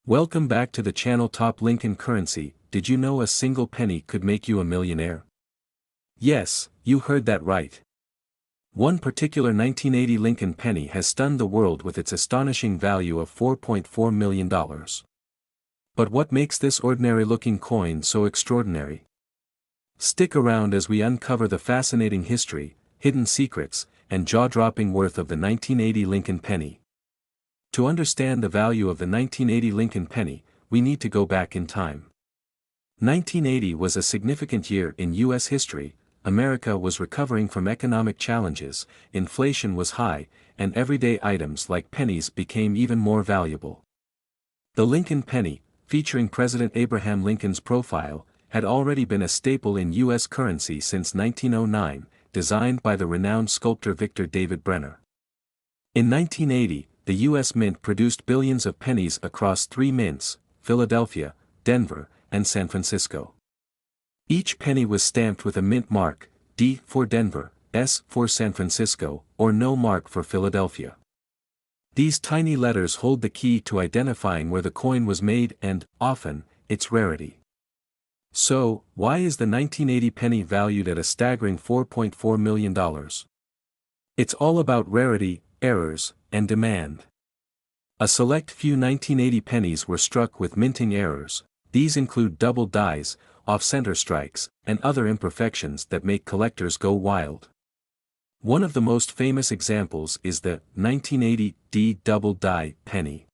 Welcome back to the channel Top Lincoln Currency. Did you know a single penny could make you a millionaire? Yes, you heard that right. One particular 1980 Lincoln penny has stunned the world with its astonishing value of $4.4 million. But what makes this ordinary-looking coin so extraordinary? Stick around as we uncover the fascinating history, hidden secrets, and jaw-dropping worth of the 1980 Lincoln penny. To understand the value of the 1980 Lincoln penny, we need to go back in time. 1980 was a significant year in U.S. history. America was recovering from economic challenges, inflation was high, and everyday items like pennies became even more valuable. The Lincoln penny, featuring President Abraham Lincoln's profile, had already been a staple in U.S. currency since 1909, designed by the renowned sculptor Victor David Brenner. In 1980, the U.S. Mint produced billions of pennies across 3 mints, Philadelphia, Denver, and San Francisco. Each penny was stamped with a mint mark, D for Denver, S for San Francisco, or no mark for Philadelphia. These tiny letters hold the key to identifying where the coin was made and, often, its rarity. So, why is the 1980 penny valued at a staggering $4.4 million? It's all about rarity, errors, and demand. A select few 1980 pennies were struck with minting errors. These include double dies, off-center strikes, and other imperfections that make collectors go wild. One of the most famous examples is the 1980 D Doubled Die penny.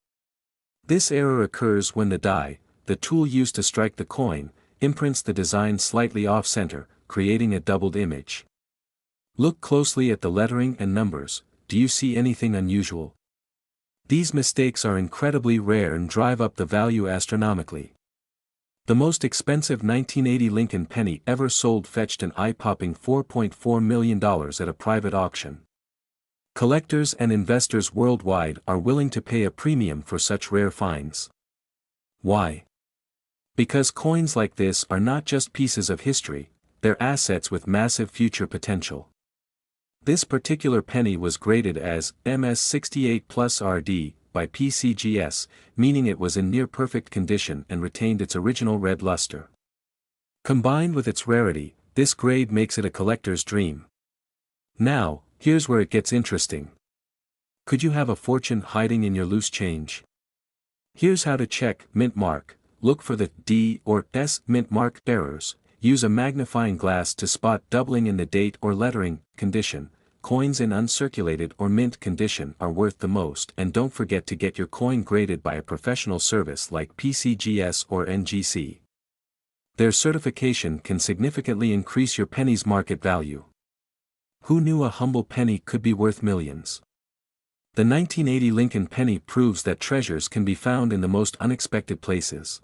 This error occurs when the die, the tool used to strike the coin, imprints the design slightly off-center, creating a doubled image. Look closely at the lettering and numbers. Do you see anything unusual? These mistakes are incredibly rare and drive up the value astronomically. The most expensive 1980 Lincoln penny ever sold fetched an eye-popping $4.4 million at a private auction. Collectors and investors worldwide are willing to pay a premium for such rare finds. Why? Because coins like this are not just pieces of history, they're assets with massive future potential. This particular penny was graded as MS68 plus RD by PCGS, meaning it was in near-perfect condition and retained its original red luster. Combined with its rarity, this grade makes it a collector's dream. Now, here's where it gets interesting. Could you have a fortune hiding in your loose change? Here's how to check mint mark. Look for the D or S mint mark errors. Use a magnifying glass to spot doubling in the date or lettering condition. Coins in uncirculated or mint condition are worth the most, and don't forget to get your coin graded by a professional service like PCGS or NGC. Their certification can significantly increase your penny's market value. Who knew a humble penny could be worth millions? The 1980 Lincoln penny proves that treasures can be found in the most unexpected places.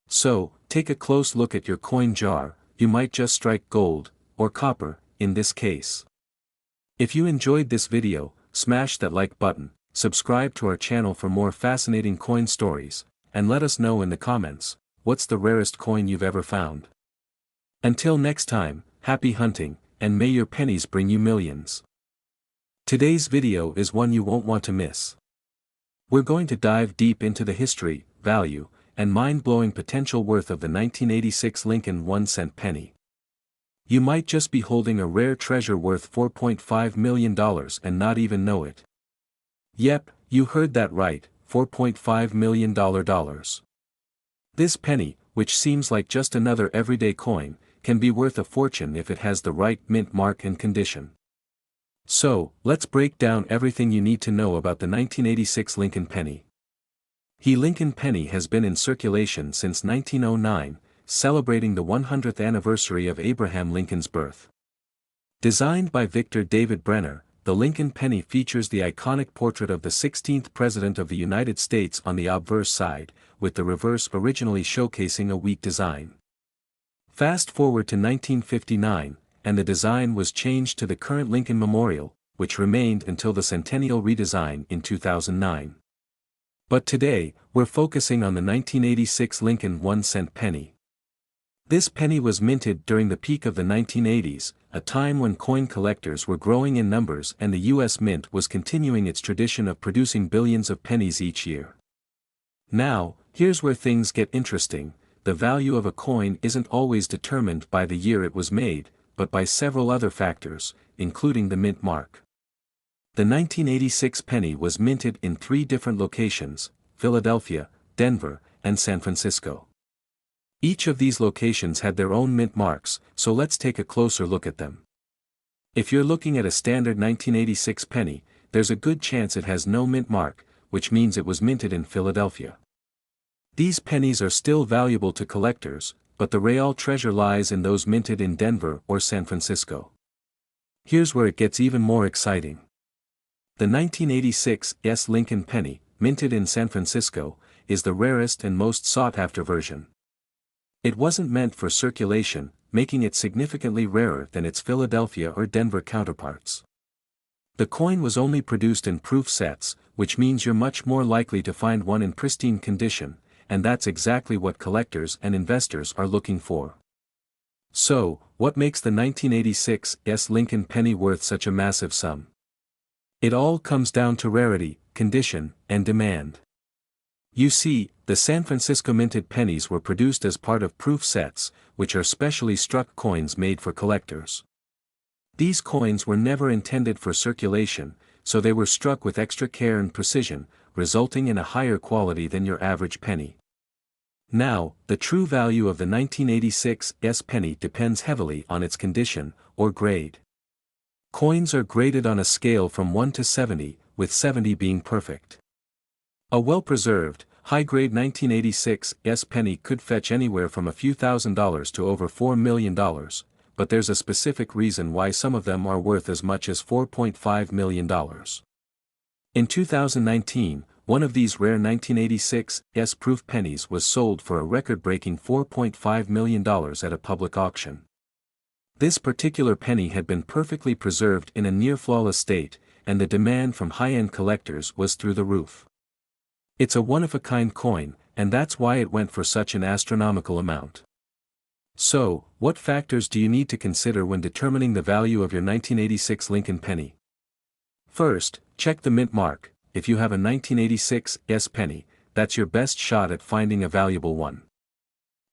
So, take a close look at your coin jar. You might just strike gold, or copper, in this case. If you enjoyed this video, smash that like button, subscribe to our channel for more fascinating coin stories, and let us know in the comments, what's the rarest coin you've ever found? Until next time, happy hunting, and may your pennies bring you millions. Today's video is one you won't want to miss. We're going to dive deep into the history, value, and mind-blowing potential worth of the 1986 Lincoln 1-cent penny. You might just be holding a rare treasure worth $4.5 million and not even know it. Yep, you heard that right, $4.5 million. This penny, which seems like just another everyday coin, can be worth a fortune if it has the right mint mark and condition. So, let's break down everything you need to know about the 1986 Lincoln penny. The Lincoln penny has been in circulation since 1909, celebrating the 100th anniversary of Abraham Lincoln's birth. Designed by Victor David Brenner, the Lincoln penny features the iconic portrait of the 16th President of the United States on the obverse side, with the reverse originally showcasing a weak design. Fast forward to 1959, and the design was changed to the current Lincoln Memorial, which remained until the centennial redesign in 2009. But today, we're focusing on the 1986 Lincoln 1-cent penny. This penny was minted during the peak of the 1980s, a time when coin collectors were growing in numbers and the U.S. Mint was continuing its tradition of producing billions of pennies each year. Now, here's where things get interesting. The value of a coin isn't always determined by the year it was made, but by several other factors, including the mint mark. The 1986 penny was minted in 3 different locations: Philadelphia, Denver, and San Francisco. Each of these locations had their own mint marks, so let's take a closer look at them. If you're looking at a standard 1986 penny, there's a good chance it has no mint mark, which means it was minted in Philadelphia. These pennies are still valuable to collectors, but the real treasure lies in those minted in Denver or San Francisco. Here's where it gets even more exciting. The 1986 Lincoln penny, minted in San Francisco, is the rarest and most sought-after version. It wasn't meant for circulation, making it significantly rarer than its Philadelphia or Denver counterparts. The coin was only produced in proof sets, which means you're much more likely to find one in pristine condition, and that's exactly what collectors and investors are looking for. So, what makes the 1986 Lincoln penny worth such a massive sum? It all comes down to rarity, condition, and demand. You see, the San Francisco minted pennies were produced as part of proof sets, which are specially struck coins made for collectors. These coins were never intended for circulation, so they were struck with extra care and precision, resulting in a higher quality than your average penny. Now, the true value of the 1986 penny depends heavily on its condition, or grade. Coins are graded on a scale from 1 to 70, with 70 being perfect. A well-preserved, high-grade 1986 penny could fetch anywhere from a few $1,000s to over $4 million, but there's a specific reason why some of them are worth as much as $4.5 million. In 2019, one of these rare 1986 proof pennies was sold for a record-breaking $4.5 million at a public auction. This particular penny had been perfectly preserved in a near-flawless state, and the demand from high-end collectors was through the roof. It's a one-of-a-kind coin, and that's why it went for such an astronomical amount. So, what factors do you need to consider when determining the value of your 1986 Lincoln penny? First, check the mint mark. If you have a 1986 penny, that's your best shot at finding a valuable one.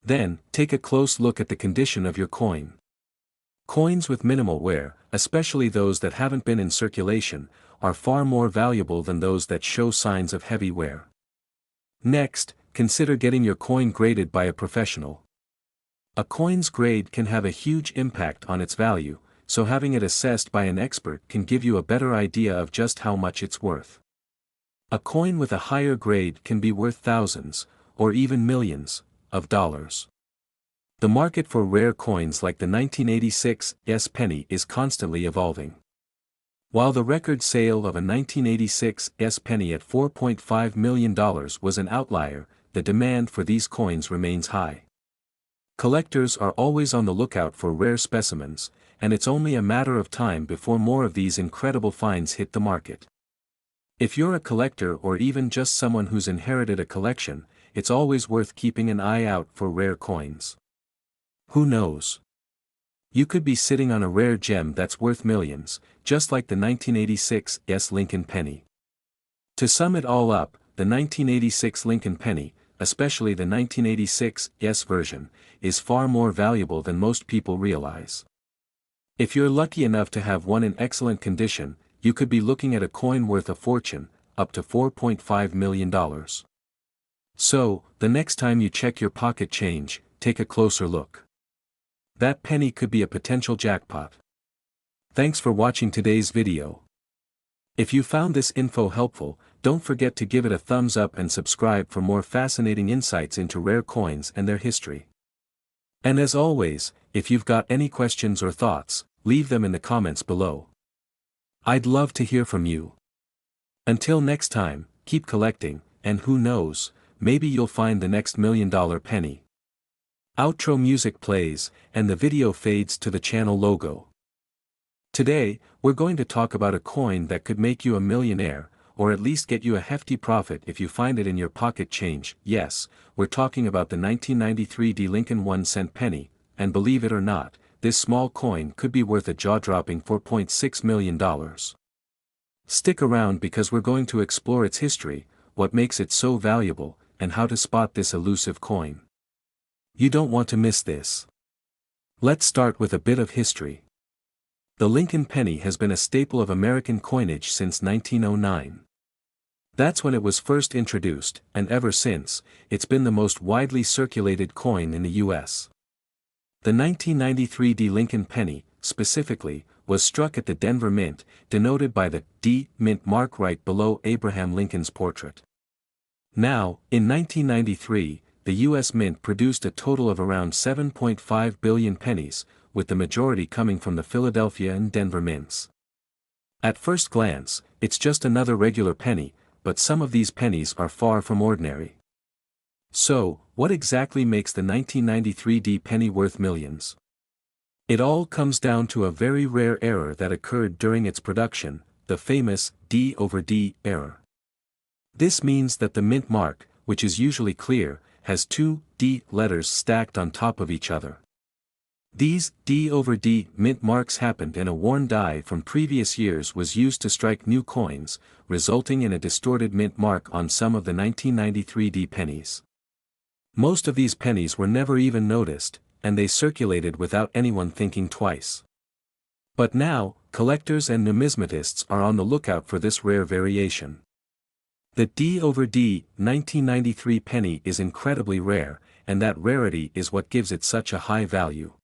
Then, take a close look at the condition of your coin. Coins with minimal wear, especially those that haven't been in circulation, are far more valuable than those that show signs of heavy wear. Next, consider getting your coin graded by a professional. A coin's grade can have a huge impact on its value, so having it assessed by an expert can give you a better idea of just how much it's worth. A coin with a higher grade can be worth thousands, or even millions, of dollars. The market for rare coins like the 1986 penny is constantly evolving. While the record sale of a 1986 penny at $4.5 million was an outlier, the demand for these coins remains high. Collectors are always on the lookout for rare specimens, and it's only a matter of time before more of these incredible finds hit the market. If you're a collector or even just someone who's inherited a collection, it's always worth keeping an eye out for rare coins. Who knows? You could be sitting on a rare gem that's worth millions, just like the 1986 Lincoln penny. To sum it all up, the 1986 Lincoln penny, especially the 1986 version, is far more valuable than most people realize. If you're lucky enough to have one in excellent condition, you could be looking at a coin worth a fortune, up to $4.5 million. So, the next time you check your pocket change, take a closer look. That penny could be a potential jackpot. Thanks for watching today's video. If you found this info helpful, don't forget to give it a thumbs up and subscribe for more fascinating insights into rare coins and their history. And as always, if you've got any questions or thoughts, leave them in the comments below. I'd love to hear from you. Until next time, keep collecting, and who knows, maybe you'll find the next $1 million penny. Outro music plays, and the video fades to the channel logo. Today, we're going to talk about a coin that could make you a millionaire, or at least get you a hefty profit if you find it in your pocket change. Yes, we're talking about the 1993 Lincoln 1-cent penny, and believe it or not, this small coin could be worth a jaw-dropping $4.6 million. Stick around because we're going to explore its history, what makes it so valuable, and how to spot this elusive coin. You don't want to miss this. Let's start with a bit of history. The Lincoln penny has been a staple of American coinage since 1909. That's when it was first introduced, and ever since, it's been the most widely circulated coin in the U.S. The 1993 D Lincoln penny, specifically, was struck at the Denver Mint, denoted by the D Mint mark right below Abraham Lincoln's portrait. Now, in 1993, the U.S. Mint produced a total of around 7.5 billion pennies, with the majority coming from the Philadelphia and Denver mints. At first glance, it's just another regular penny, but some of these pennies are far from ordinary. So, what exactly makes the 1993 D penny worth millions? It all comes down to a very rare error that occurred during its production, the famous D over D error. This means that the mint mark, which is usually clear, has two D letters stacked on top of each other. These D over D mint marks happened and a worn die from previous years was used to strike new coins, resulting in a distorted mint mark on some of the 1993 D pennies. Most of these pennies were never even noticed, and they circulated without anyone thinking twice. But now, collectors and numismatists are on the lookout for this rare variation. The D over D 1993 penny is incredibly rare, and that rarity is what gives it such a high value.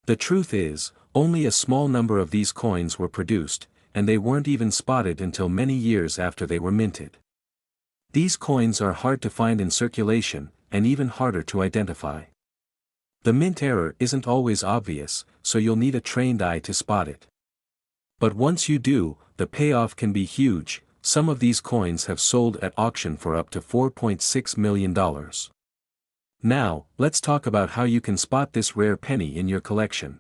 The truth is, only a small number of these coins were produced, and they weren't even spotted until many years after they were minted. These coins are hard to find in circulation, and even harder to identify. The mint error isn't always obvious, so you'll need a trained eye to spot it. But once you do, the payoff can be huge. Some of these coins have sold at auction for up to $4.6 million. Now, let's talk about how you can spot this rare penny in your collection.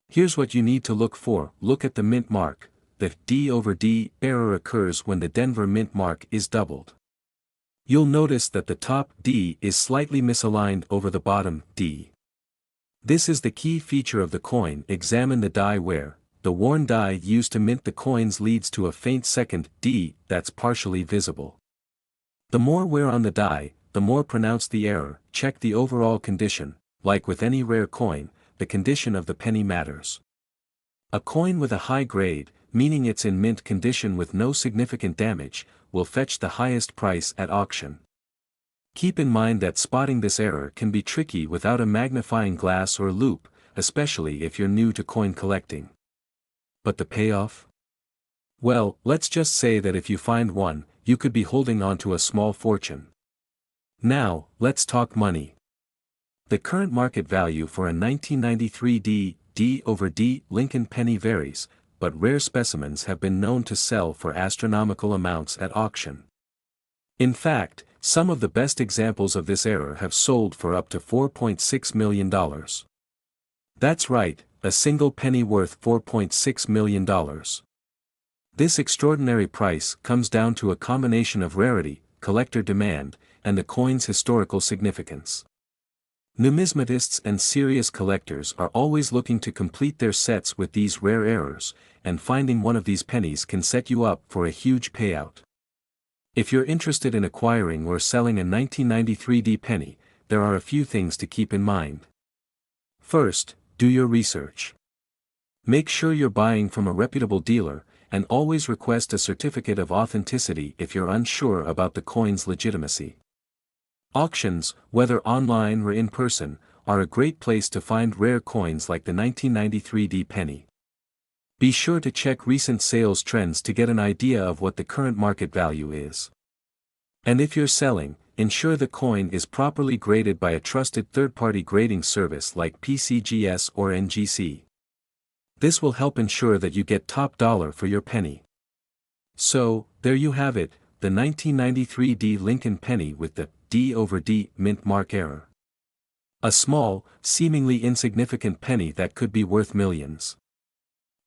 Here's what you need to look for. Look at the mint mark. The D over D error occurs when the Denver mint mark is doubled. You'll notice that the top D is slightly misaligned over the bottom D. This is the key feature of the coin. Examine the die where the worn die used to mint the coins leads to a faint second D that's partially visible. The more wear on the die, the more pronounced the error. Check the overall condition. Like with any rare coin, the condition of the penny matters. A coin with a high grade, meaning it's in mint condition with no significant damage, will fetch the highest price at auction. Keep in mind that spotting this error can be tricky without a magnifying glass or loupe, especially if you're new to coin collecting. But the payoff? Well, let's just say that if you find one, you could be holding on to a small fortune. Now, let's talk money. The current market value for a 1993 D over D Lincoln penny varies, but rare specimens have been known to sell for astronomical amounts at auction. In fact, some of the best examples of this error have sold for up to $4.6 million. That's right, a single penny worth $4.6 million. This extraordinary price comes down to a combination of rarity, collector demand, and the coin's historical significance. Numismatists and serious collectors are always looking to complete their sets with these rare errors, and finding one of these pennies can set you up for a huge payout. If you're interested in acquiring or selling a 1993 D penny, there are a few things to keep in mind. First, do your research. Make sure you're buying from a reputable dealer, and always request a certificate of authenticity if you're unsure about the coin's legitimacy. Auctions, whether online or in person, are a great place to find rare coins like the 1993 D penny. Be sure to check recent sales trends to get an idea of what the current market value is. And if you're selling, ensure the coin is properly graded by a trusted third-party grading service like PCGS or NGC. This will help ensure that you get top dollar for your penny. So, there you have it, the 1993 D Lincoln penny with the D over D mint mark error. A small, seemingly insignificant penny that could be worth millions.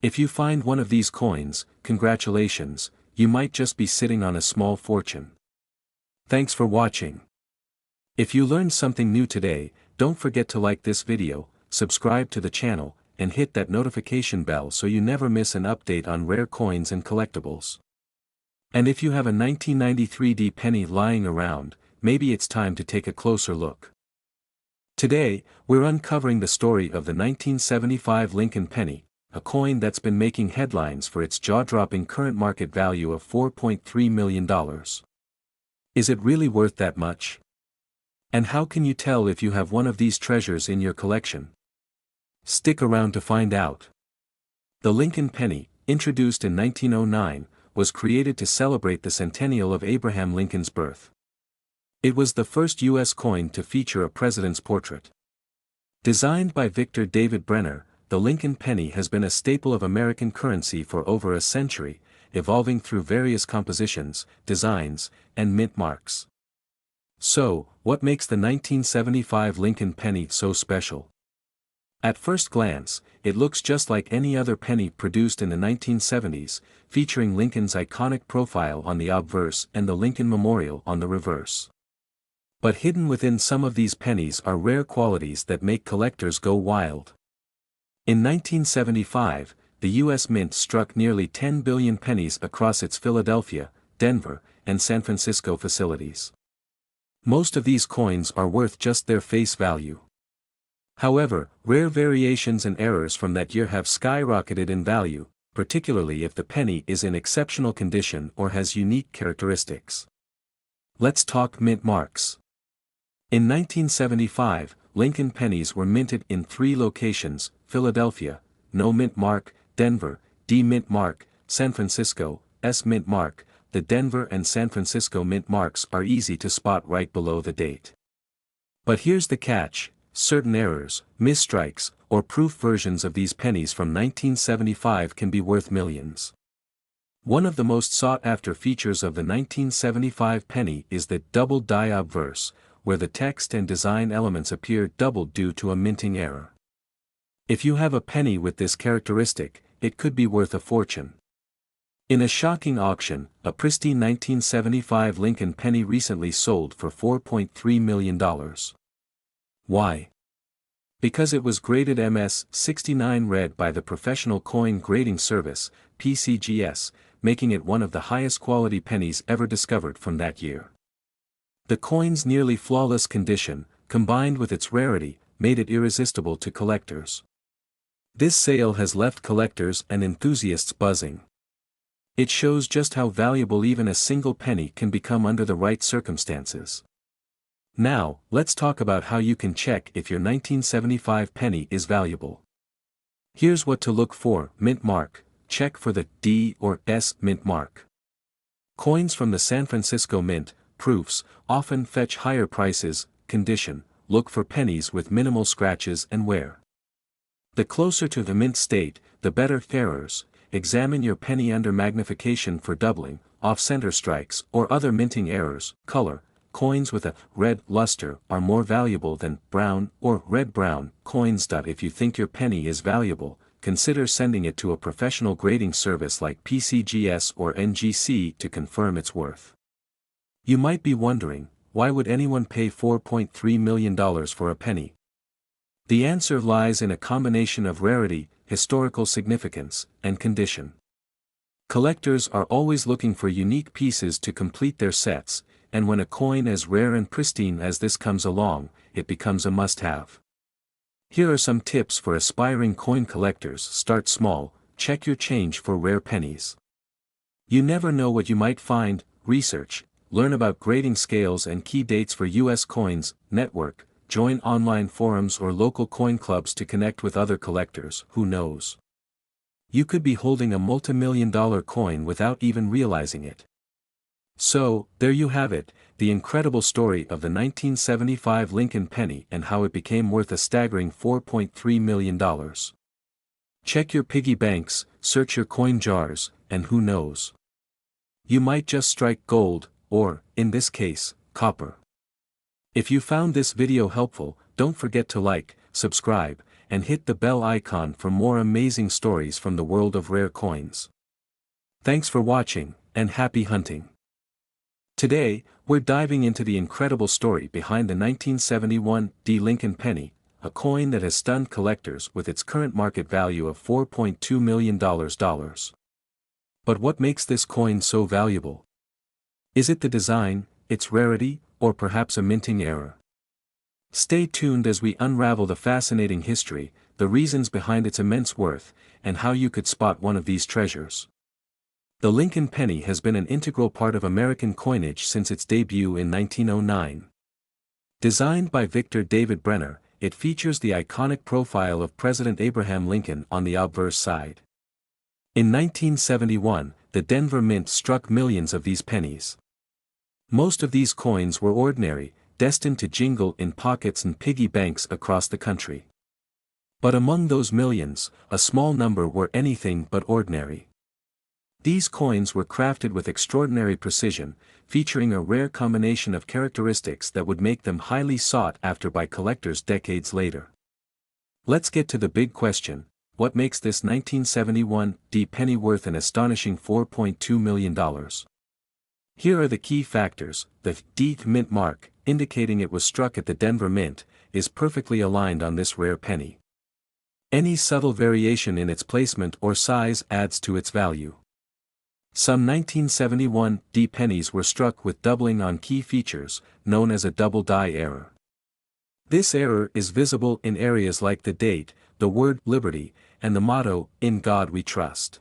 If you find one of these coins, congratulations, you might just be sitting on a small fortune. Thanks for watching. If you learned something new today, don't forget to like this video, subscribe to the channel, and hit that notification bell so you never miss an update on rare coins and collectibles. And if you have a 1993 D penny lying around, maybe it's time to take a closer look. Today, we're uncovering the story of the 1975 Lincoln penny, a coin that's been making headlines for its jaw-dropping current market value of $4.3 million. Is it really worth that much? And how can you tell if you have one of these treasures in your collection? Stick around to find out. The Lincoln penny, introduced in 1909, was created to celebrate the centennial of Abraham Lincoln's birth. It was the first U.S. coin to feature a president's portrait. Designed by Victor David Brenner, the Lincoln penny has been a staple of American currency for over a century, evolving through various compositions, designs, and mint marks. So, what makes the 1975 Lincoln penny so special? At first glance, it looks just like any other penny produced in the 1970s, featuring Lincoln's iconic profile on the obverse and the Lincoln Memorial on the reverse. But hidden within some of these pennies are rare qualities that make collectors go wild. In 1975, the U.S. Mint struck nearly 10 billion pennies across its Philadelphia, Denver, and San Francisco facilities. Most of these coins are worth just their face value. However, rare variations and errors from that year have skyrocketed in value, particularly if the penny is in exceptional condition or has unique characteristics. Let's talk mint marks. In 1975, Lincoln pennies were minted in 3 locations: Philadelphia, no mint mark; Denver, D mint mark; San Francisco, S mint mark. The Denver and San Francisco mint marks are easy to spot right below the date. But here's the catch: certain errors, misstrikes, or proof versions of these pennies from 1975 can be worth millions. One of the most sought-after features of the 1975 penny is the Doubled Die Obverse, where the text and design elements appear doubled due to a minting error. If you have a penny with this characteristic, it could be worth a fortune. In a shocking auction, a pristine 1975 Lincoln penny recently sold for $4.3 million. Why? Because it was graded MS-69 red by the Professional Coin Grading Service, PCGS, making it one of the highest quality pennies ever discovered from that year. The coin's nearly flawless condition, combined with its rarity, made it irresistible to collectors. This sale has left collectors and enthusiasts buzzing. It shows just how valuable even a single penny can become under the right circumstances. Now, let's talk about how you can check if your 1975 penny is valuable. Here's what to look for: mint mark, check for the D or S mint mark. Coins from the San Francisco Mint, proofs, often fetch higher prices. Condition, look for pennies with minimal scratches and wear. The closer to the mint state, the better. Errors, examine your penny under magnification for doubling, off-center strikes, or other minting errors. Color, coins with a red luster are more valuable than brown or red-brown coins. If you think your penny is valuable, consider sending it to a professional grading service like PCGS or NGC to confirm its worth. You might be wondering, why would anyone pay $4.3 million for a penny? The answer lies in a combination of rarity, historical significance, and condition. Collectors are always looking for unique pieces to complete their sets, and when a coin as rare and pristine as this comes along, it becomes a must-have. Here are some tips for aspiring coin collectors. Start small, check your change for rare pennies. You never know what you might find. Research, learn about grading scales and key dates for U.S. coins. Network, join online forums or local coin clubs to connect with other collectors. Who knows? You could be holding a multi-million-dollar coin without even realizing it. So, there you have it, the incredible story of the 1975 Lincoln penny and how it became worth a staggering $4.3 million. Check your piggy banks, search your coin jars, and who knows? You might just strike gold, or, in this case, copper. If you found this video helpful, don't forget to like, subscribe, and hit the bell icon for more amazing stories from the world of rare coins. Thanks for watching, and happy hunting! Today, we're diving into the incredible story behind the 1971 Lincoln penny, a coin that has stunned collectors with its current market value of $4.2 million. But what makes this coin so valuable? Is it the design, its rarity, or perhaps a minting error? Stay tuned as we unravel the fascinating history, the reasons behind its immense worth, and how you could spot one of these treasures. The Lincoln penny has been an integral part of American coinage since its debut in 1909. Designed by Victor David Brenner, it features the iconic profile of President Abraham Lincoln on the obverse side. In 1971, the Denver Mint struck millions of these pennies. Most of these coins were ordinary, destined to jingle in pockets and piggy banks across the country. But among those millions, a small number were anything but ordinary. These coins were crafted with extraordinary precision, featuring a rare combination of characteristics that would make them highly sought after by collectors decades later. Let's get to the big question: what makes this 1971 D penny worth an astonishing $4.2 million? Here are the key factors. The D mint mark, indicating it was struck at the Denver Mint, is perfectly aligned on this rare penny. Any subtle variation in its placement or size adds to its value. Some 1971 D pennies were struck with doubling on key features, known as a double die error. This error is visible in areas like the date, the word liberty, and the motto, "In God We Trust."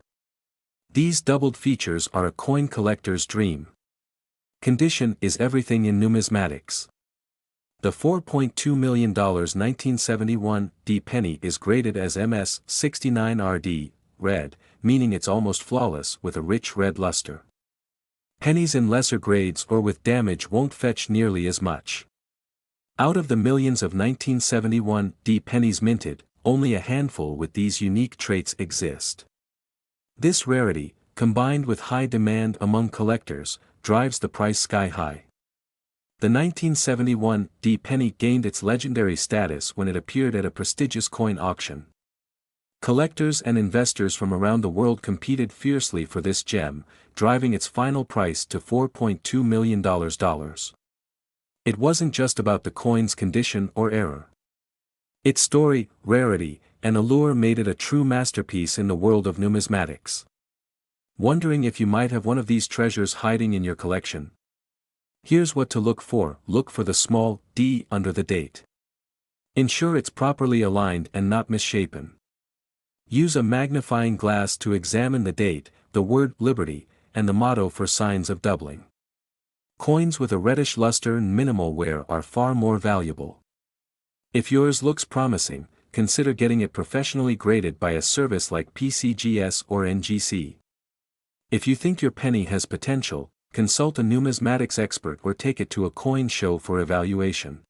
These doubled features are a coin collector's dream. Condition is everything in numismatics. The $4.2 million 1971 D penny is graded as MS 69RD, red, meaning it's almost flawless with a rich red luster. Pennies in lesser grades or with damage won't fetch nearly as much. Out of the millions of 1971 D pennies minted, only a handful with these unique traits exist. This rarity, combined with high demand among collectors, drives the price sky high. The 1971 D penny gained its legendary status when it appeared at a prestigious coin auction. Collectors and investors from around the world competed fiercely for this gem, driving its final price to $4.2 million. It wasn't just about the coin's condition or error. Its story, rarity, and allure made it a true masterpiece in the world of numismatics. Wondering if you might have one of these treasures hiding in your collection? Here's what to look for. Look for the small d under the date. Ensure it's properly aligned and not misshapen. Use a magnifying glass to examine the date, the word liberty, and the motto for signs of doubling. Coins with a reddish luster and minimal wear are far more valuable. If yours looks promising, consider getting it professionally graded by a service like PCGS or NGC. If you think your penny has potential, consult a numismatics expert or take it to a coin show for evaluation.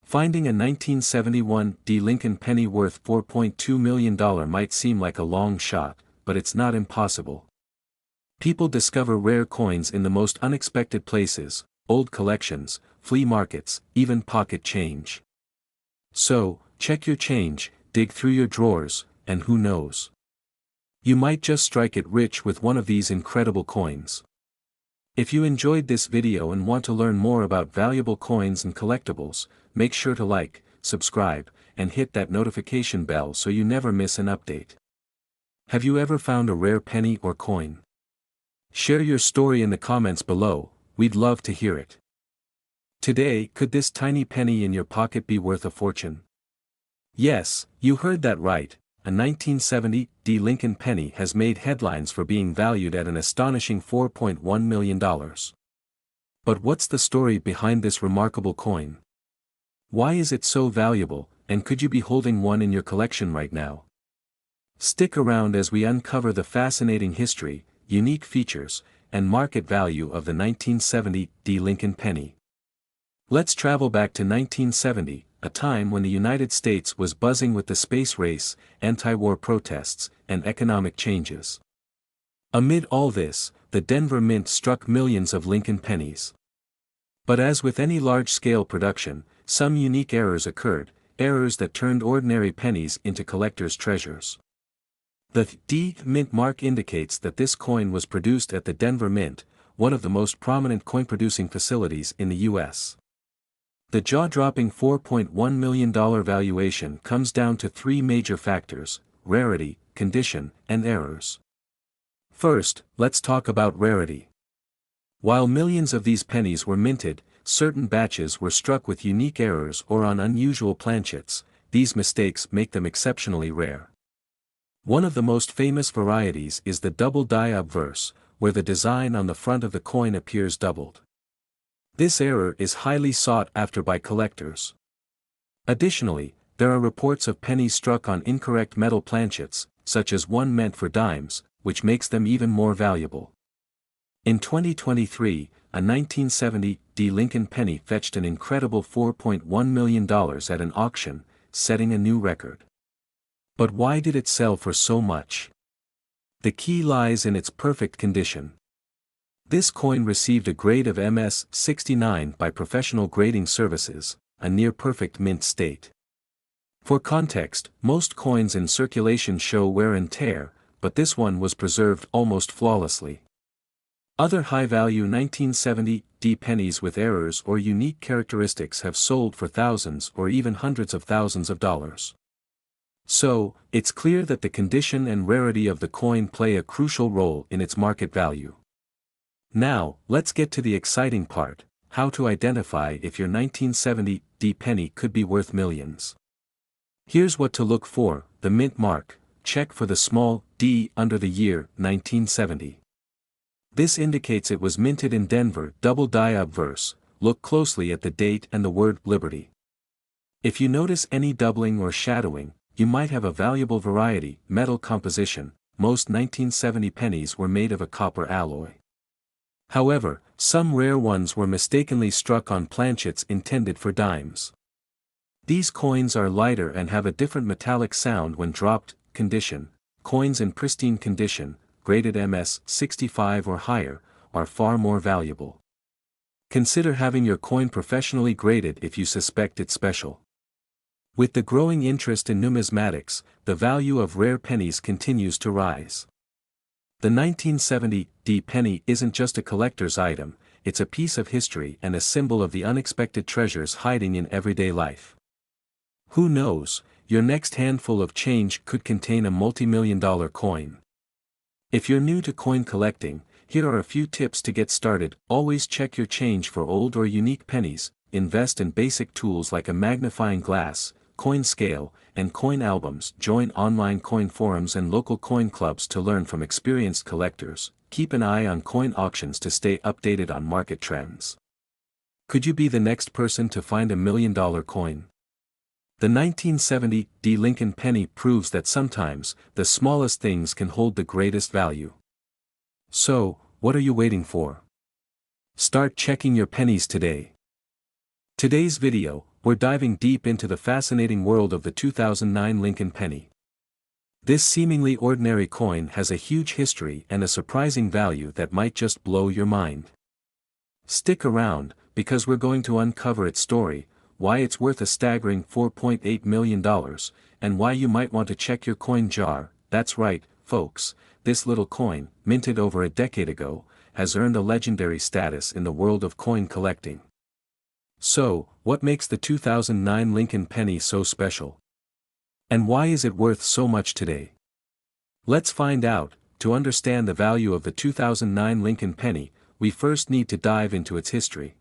Finding a 1971 D Lincoln penny worth $4.2 million might seem like a long shot, but it's not impossible. People discover rare coins in the most unexpected places: old collections, flea markets, even pocket change. So, check your change, dig through your drawers, and who knows? You might just strike it rich with one of these incredible coins. If you enjoyed this video and want to learn more about valuable coins and collectibles, make sure to like, subscribe, and hit that notification bell so you never miss an update. Have you ever found a rare penny or coin? Share your story in the comments below, we'd love to hear it. Today, could this tiny penny in your pocket be worth a fortune? Yes, you heard that right. A 1970 D Lincoln penny has made headlines for being valued at an astonishing $4.1 million. But what's the story behind this remarkable coin? Why is it so valuable, and could you be holding one in your collection right now? Stick around as we uncover the fascinating history, unique features, and market value of the 1970 D Lincoln penny. Let's travel back to 1970, a time when the United States was buzzing with the space race, anti-war protests, and economic changes. Amid all this, the Denver Mint struck millions of Lincoln pennies. But as with any large-scale production, some unique errors occurred, errors that turned ordinary pennies into collectors' treasures. The D Mint mark indicates that this coin was produced at the Denver Mint, one of the most prominent coin-producing facilities in the U.S. The jaw-dropping $4.1 million valuation comes down to three major factors: rarity, condition, and errors. First, let's talk about rarity. While millions of these pennies were minted, certain batches were struck with unique errors or on unusual planchets. These mistakes make them exceptionally rare. One of the most famous varieties is the Doubled Die Obverse, where the design on the front of the coin appears doubled. This error is highly sought after by collectors. Additionally, there are reports of pennies struck on incorrect metal planchets, such as one meant for dimes, which makes them even more valuable. In 2023, a 1970 Lincoln penny fetched an incredible $4.1 million at an auction, setting a new record. But why did it sell for so much? The key lies in its perfect condition. This coin received a grade of MS 69 by Professional Grading Services, a near-perfect mint state. For context, most coins in circulation show wear and tear, but this one was preserved almost flawlessly. Other high-value 1970 pennies with errors or unique characteristics have sold for thousands or even hundreds of thousands of dollars. So, it's clear that the condition and rarity of the coin play a crucial role in its market value. Now, let's get to the exciting part: how to identify if your 1970 penny could be worth millions. Here's what to look for: the mint mark. Check for the small d under the year 1970. This indicates it was minted in Denver. Doubled Die Obverse. Look closely at the date and the word Liberty. If you notice any doubling or shadowing, you might have a valuable variety. Metal composition. Most 1970 pennies were made of a copper alloy. However, some rare ones were mistakenly struck on planchets intended for dimes. These coins are lighter and have a different metallic sound when dropped. Condition. Coins in pristine condition, graded MS 65 or higher, are far more valuable. Consider having your coin professionally graded if you suspect it's special. With the growing interest in numismatics, the value of rare pennies continues to rise. The 1970 penny isn't just a collector's item, it's a piece of history and a symbol of the unexpected treasures hiding in everyday life. Who knows, your next handful of change could contain a multi-million-dollar coin. If you're new to coin collecting, here are a few tips to get started. Always check your change for old or unique pennies. Invest in basic tools like a magnifying glass, coin scale, and coin albums. Join online coin forums and local coin clubs to learn from experienced collectors. Keep an eye on coin auctions to stay updated on market trends. Could you be the next person to find $1 million coin? The 1970 Lincoln penny proves that sometimes, the smallest things can hold the greatest value. So, what are you waiting for? Start checking your pennies today. Today's video, we're diving deep into the fascinating world of the 2009 Lincoln penny. This seemingly ordinary coin has a huge history and a surprising value that might just blow your mind. Stick around, because we're going to uncover its story, why it's worth a staggering $4.8 million, and why you might want to check your coin jar. That's right, folks, this little coin, minted over a decade ago, has earned a legendary status in the world of coin collecting. So, what makes the 2009 Lincoln penny so special? And why is it worth so much today? Let's find out. To understand the value of the 2009 Lincoln penny, we first need to dive into its history.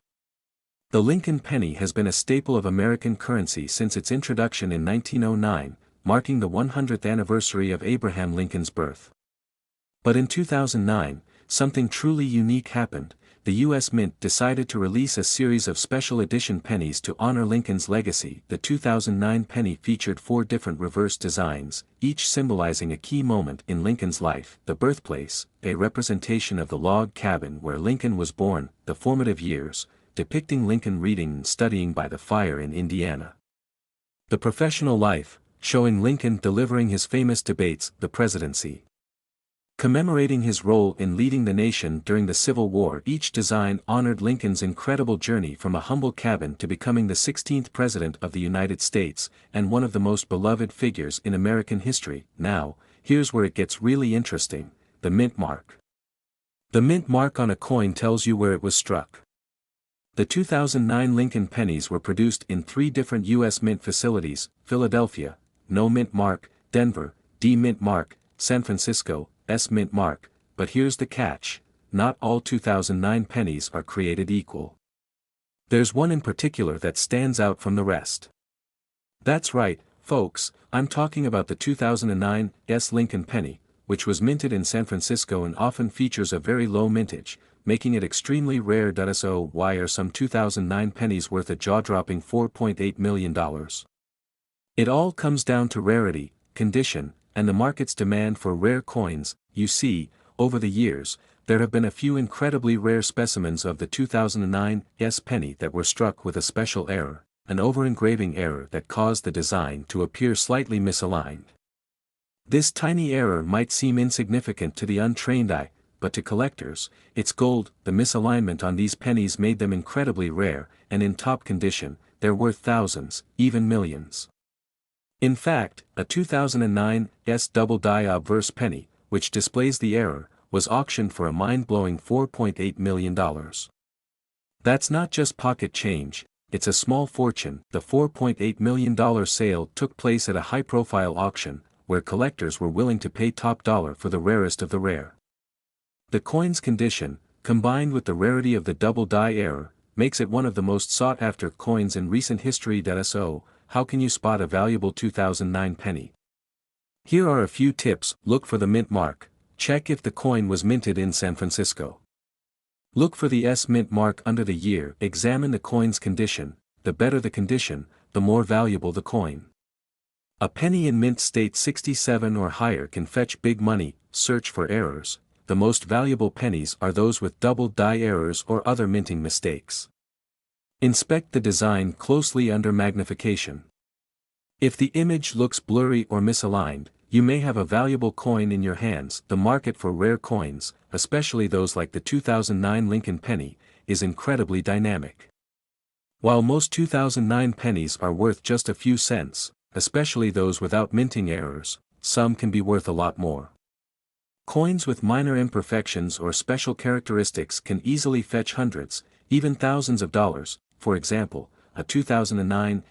The Lincoln penny has been a staple of American currency since its introduction in 1909, marking the 100th anniversary of Abraham Lincoln's birth. But in 2009, something truly unique happened. The U.S. Mint decided to release a series of special edition pennies to honor Lincoln's legacy. The 2009 penny featured 4 different reverse designs, each symbolizing a key moment in Lincoln's life: the birthplace, a representation of the log cabin where Lincoln was born; the formative years, depicting Lincoln reading and studying by the fire in Indiana; the professional life, showing Lincoln delivering his famous debates; the presidency, commemorating his role in leading the nation during the Civil War. Each design honored Lincoln's incredible journey from a humble cabin to becoming the 16th President of the United States, and one of the most beloved figures in American history. Now, here's where it gets really interesting: the mint mark. The mint mark on a coin tells you where it was struck. The 2009 Lincoln pennies were produced in 3 different U.S. Mint facilities: Philadelphia, no mint mark; Denver, D mint mark; San Francisco, S mint mark. But here's the catch: not all 2009 pennies are created equal. There's one in particular that stands out from the rest. That's right, folks, I'm talking about the 2009 Lincoln penny, which was minted in San Francisco and often features a very low mintage, making it extremely rare. So why are some 2009 pennies worth a jaw-dropping $4.8 million? It all comes down to rarity, condition, and the market's demand for rare coins. You see, over the years, there have been a few incredibly rare specimens of the 2009 penny that were struck with a special error, an over-engraving error that caused the design to appear slightly misaligned. This tiny error might seem insignificant to the untrained eye, but to collectors, it's gold. The misalignment on these pennies made them incredibly rare, and in top condition, they're worth thousands, even millions. In fact, a 2009 Doubled Die Obverse penny, which displays the error, was auctioned for a mind-blowing $4.8 million. That's not just pocket change, it's a small fortune. The $4.8 million sale took place at a high-profile auction, where collectors were willing to pay top dollar for the rarest of the rare. The coin's condition, combined with the rarity of the double die error, makes it one of the most sought-after coins in recent history. So, how can you spot a valuable 2009 penny? Here are a few tips. Look for the mint mark. Check if the coin was minted in San Francisco. Look for the mint mark under the year. Examine the coin's condition. The better the condition, the more valuable the coin. A penny in mint state 67 or higher can fetch big money. Search for errors. The most valuable pennies are those with double die errors or other minting mistakes. Inspect the design closely under magnification. If the image looks blurry or misaligned, you may have a valuable coin in your hands. The market for rare coins, especially those like the 2009 Lincoln penny, is incredibly dynamic. While most 2009 pennies are worth just a few cents, especially those without minting errors, some can be worth a lot more. Coins with minor imperfections or special characteristics can easily fetch hundreds, even thousands of dollars. For example, a 2009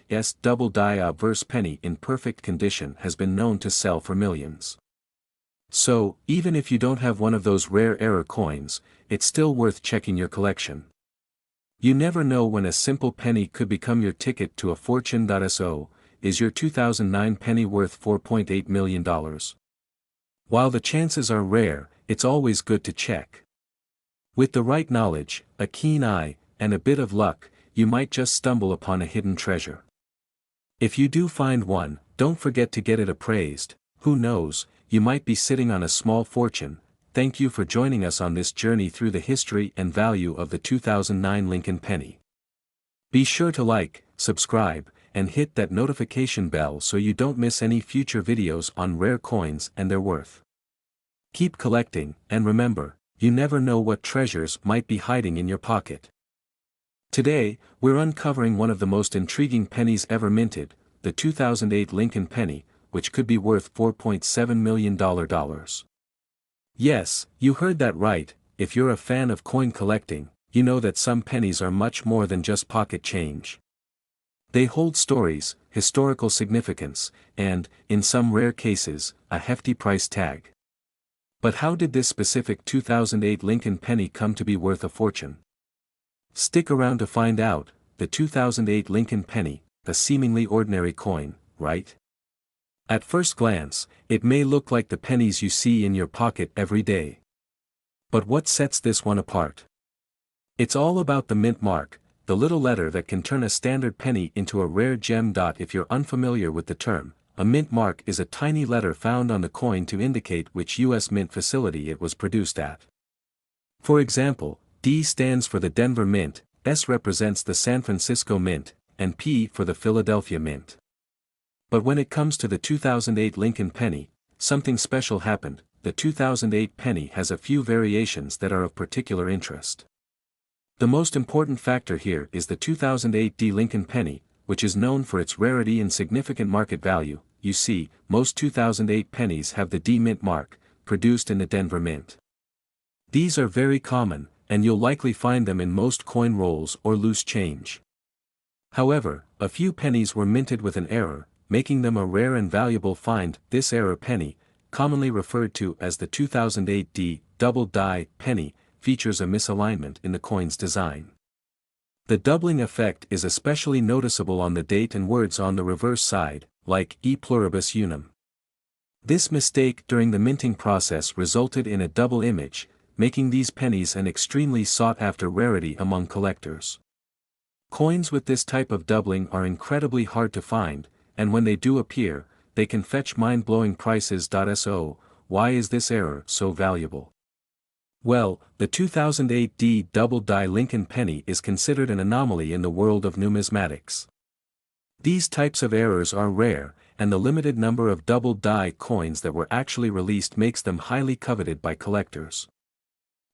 Doubled Die Obverse penny in perfect condition has been known to sell for millions. So, even if you don't have one of those rare error coins, it's still worth checking your collection. You never know when a simple penny could become your ticket to a fortune. So, is your 2009 penny worth $4.8 million? While the chances are rare, it's always good to check. With the right knowledge, a keen eye, and a bit of luck, you might just stumble upon a hidden treasure. If you do find one, don't forget to get it appraised. Who knows, you might be sitting on a small fortune. Thank you for joining us on this journey through the history and value of the 2009 Lincoln penny. Be sure to like, subscribe, and hit that notification bell so you don't miss any future videos on rare coins and their worth. Keep collecting, and remember, you never know what treasures might be hiding in your pocket. Today, we're uncovering one of the most intriguing pennies ever minted, the 2008 Lincoln penny, which could be worth $4.7 million. Yes, you heard that right. If you're a fan of coin collecting, you know that some pennies are much more than just pocket change. They hold stories, historical significance, and, in some rare cases, a hefty price tag. But how did this specific 2008 Lincoln penny come to be worth a fortune? Stick around to find out. The 2008 Lincoln penny, a seemingly ordinary coin, right? At first glance, it may look like the pennies you see in your pocket every day. But what sets this one apart? It's all about the mint mark, the little letter that can turn a standard penny into a rare gem. If you're unfamiliar with the term, a mint mark is a tiny letter found on the coin to indicate which U.S. mint facility it was produced at. For example, D stands for the Denver Mint, S represents the San Francisco Mint, and P for the Philadelphia Mint. But when it comes to the 2008 Lincoln penny, something special happened. The 2008 penny has a few variations that are of particular interest. The most important factor here is the 2008 D Lincoln penny, which is known for its rarity and significant market value. You see, most 2008 pennies have the D mint mark, produced in the Denver Mint. These are very common, and you'll likely find them in most coin rolls or loose change. However, a few pennies were minted with an error, making them a rare and valuable find. This error penny, commonly referred to as the 2008 D Doubled Die penny, features a misalignment in the coin's design. The doubling effect is especially noticeable on the date and words on the reverse side, like e pluribus unum. This mistake during the minting process resulted in a double image, making these pennies an extremely sought-after rarity among collectors. Coins with this type of doubling are incredibly hard to find, and when they do appear, they can fetch mind-blowing prices. So, why is this error so valuable? Well, the 2008 Doubled Die Lincoln penny is considered an anomaly in the world of numismatics. These types of errors are rare, and the limited number of doubled die coins that were actually released makes them highly coveted by collectors.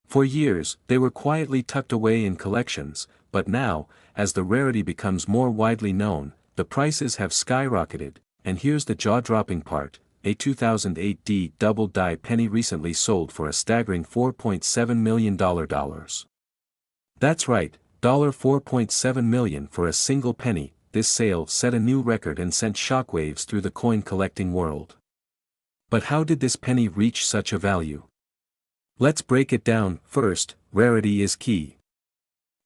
For years, they were quietly tucked away in collections, but now, as the rarity becomes more widely known, the prices have skyrocketed, and here's the jaw-dropping part. A 2008 doubled die penny recently sold for a staggering $4.7 million. That's right, $4.7 million for a single penny. This sale set a new record and sent shockwaves through the coin collecting world. But how did this penny reach such a value? Let's break it down. First, rarity is key.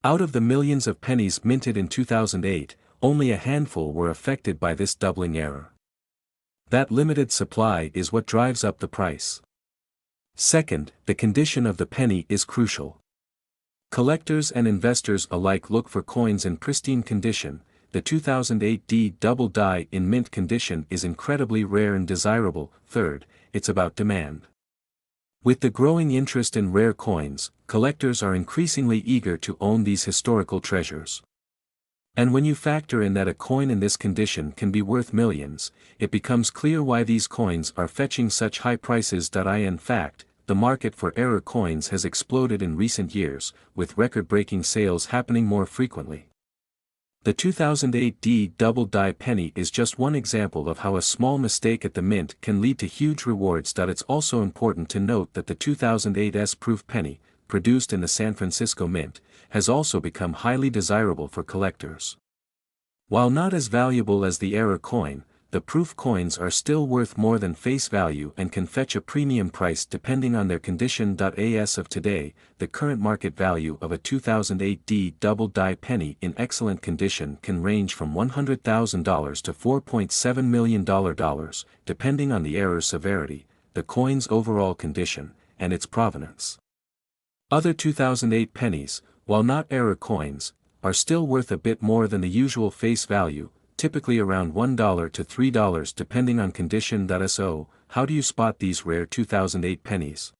Out of the millions of pennies minted in 2008, only a handful were affected by this doubling error. That limited supply is what drives up the price. Second, the condition of the penny is crucial. Collectors and investors alike look for coins in pristine condition. The 2008 double die in mint condition is incredibly rare and desirable. Third, it's about demand. With the growing interest in rare coins, collectors are increasingly eager to own these historical treasures. And when you factor in that a coin in this condition can be worth millions, it becomes clear why these coins are fetching such high prices. In fact, the market for error coins has exploded in recent years, with record-breaking sales happening more frequently. The 2008 double die penny is just one example of how a small mistake at the mint can lead to huge rewards. It's also important to note that the 2008 proof penny, produced in the San Francisco Mint, has also become highly desirable for collectors. While not as valuable as the error coin, the proof coins are still worth more than face value and can fetch a premium price depending on their condition. As of today, the current market value of a 2008 double die penny in excellent condition can range from $100,000 to $4.7 million, depending on the error severity, the coin's overall condition, and its provenance. Other 2008 pennies, while not error coins, are still worth a bit more than the usual face value, typically around $1 to $3 depending on condition. So, how do you spot these rare 2008 pennies?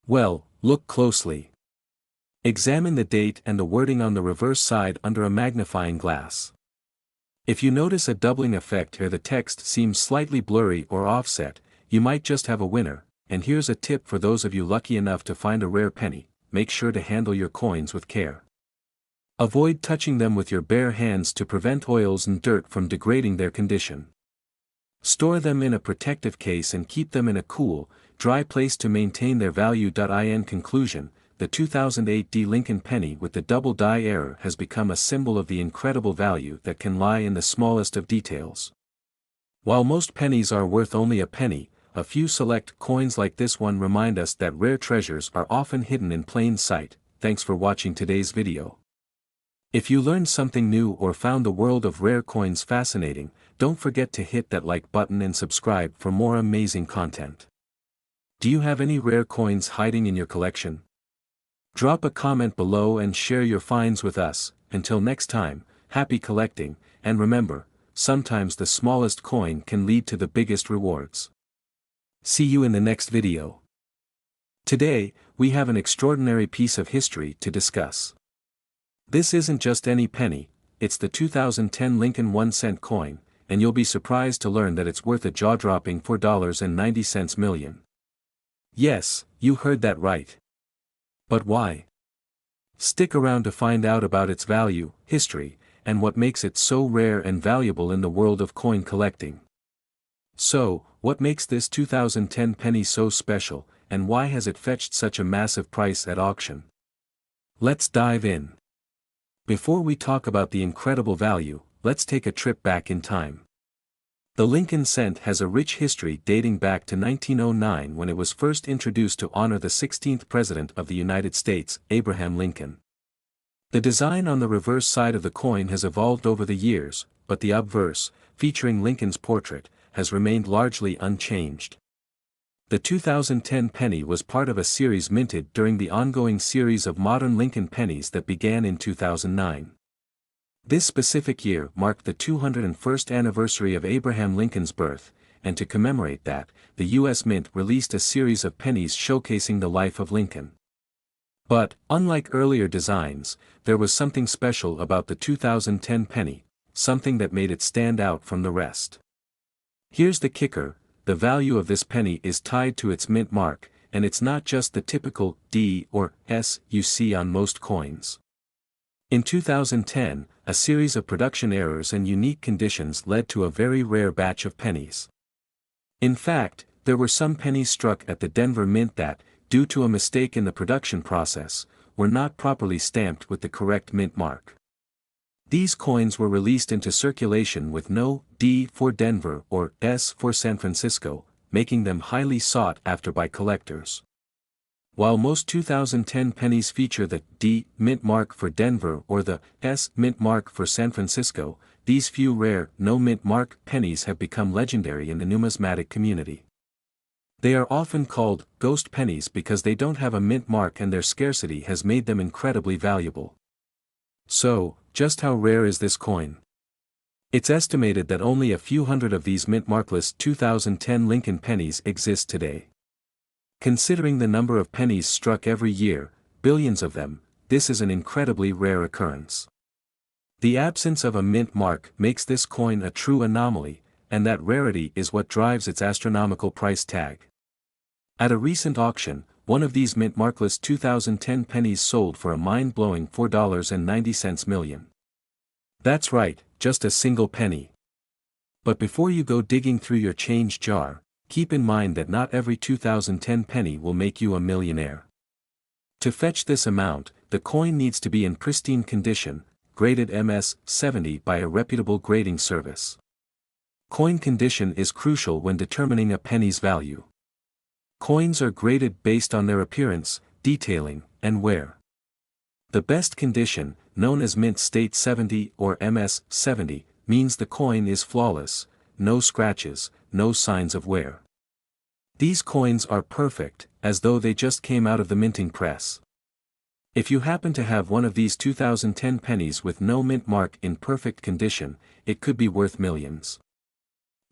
Well, look closely. Examine the date and the wording on the reverse side under a magnifying glass. If you notice a doubling effect or the text seems slightly blurry or offset, you might just have a winner. And here's a tip for those of you lucky enough to find a rare penny: make sure to handle your coins with care. Avoid touching them with your bare hands to prevent oils and dirt from degrading their condition. Store them in a protective case and keep them in a cool, dry place to maintain their value. In conclusion, the 2008 Lincoln penny with the double die error has become a symbol of the incredible value that can lie in the smallest of details. While most pennies are worth only a penny, a few select coins like this one remind us that rare treasures are often hidden in plain sight. Thanks for watching today's video. If you learned something new or found the world of rare coins fascinating, don't forget to hit that like button and subscribe for more amazing content. Do you have any rare coins hiding in your collection? Drop a comment below and share your finds with us. Until next time, happy collecting, and remember, sometimes the smallest coin can lead to the biggest rewards. See you in the next video. Today, we have an extraordinary piece of history to discuss. This isn't just any penny, it's the 2010 Lincoln 1-cent coin, and you'll be surprised to learn that it's worth a jaw-dropping $4.90 million. Yes, you heard that right. But why? Stick around to find out about its value, history, and what makes it so rare and valuable in the world of coin collecting. So, what makes this 2010 penny so special, and why has it fetched such a massive price at auction? Let's dive in. Before we talk about the incredible value, let's take a trip back in time. The Lincoln cent has a rich history dating back to 1909 when it was first introduced to honor the 16th President of the United States, Abraham Lincoln. The design on the reverse side of the coin has evolved over the years, but the obverse, featuring Lincoln's portrait, has remained largely unchanged. The 2010 penny was part of a series minted during the ongoing series of modern Lincoln pennies that began in 2009. This specific year marked the 201st anniversary of Abraham Lincoln's birth, and to commemorate that, the U.S. Mint released a series of pennies showcasing the life of Lincoln. But, unlike earlier designs, there was something special about the 2010 penny, something that made it stand out from the rest. Here's the kicker: the value of this penny is tied to its mint mark, and it's not just the typical D or S you see on most coins. In 2010, a series of production errors and unique conditions led to a very rare batch of pennies. In fact, there were some pennies struck at the Denver Mint that, due to a mistake in the production process, were not properly stamped with the correct mint mark. These coins were released into circulation with no D for Denver or S for San Francisco, making them highly sought after by collectors. While most 2010 pennies feature the D mint mark for Denver or the S mint mark for San Francisco, these few rare no mint mark pennies have become legendary in the numismatic community. They are often called ghost pennies because they don't have a mint mark, and their scarcity has made them incredibly valuable. So, just how rare is this coin? It's estimated that only a few hundred of these mint markless 2010 Lincoln pennies exist today. Considering the number of pennies struck every year, billions of them, this is an incredibly rare occurrence. The absence of a mint mark makes this coin a true anomaly, and that rarity is what drives its astronomical price tag. At a recent auction, one of these mint markless 2010 pennies sold for a mind-blowing $4.90 million. That's right, just a single penny. But before you go digging through your change jar, keep in mind that not every 2010 penny will make you a millionaire. To fetch this amount, the coin needs to be in pristine condition, graded MS 70 by a reputable grading service. Coin condition is crucial when determining a penny's value. Coins are graded based on their appearance, detailing, and wear. The best condition, known as mint state 70 or MS 70, means the coin is flawless, no scratches, no signs of wear. These coins are perfect, as though they just came out of the minting press. If you happen to have one of these 2010 pennies with no mint mark in perfect condition, it could be worth millions.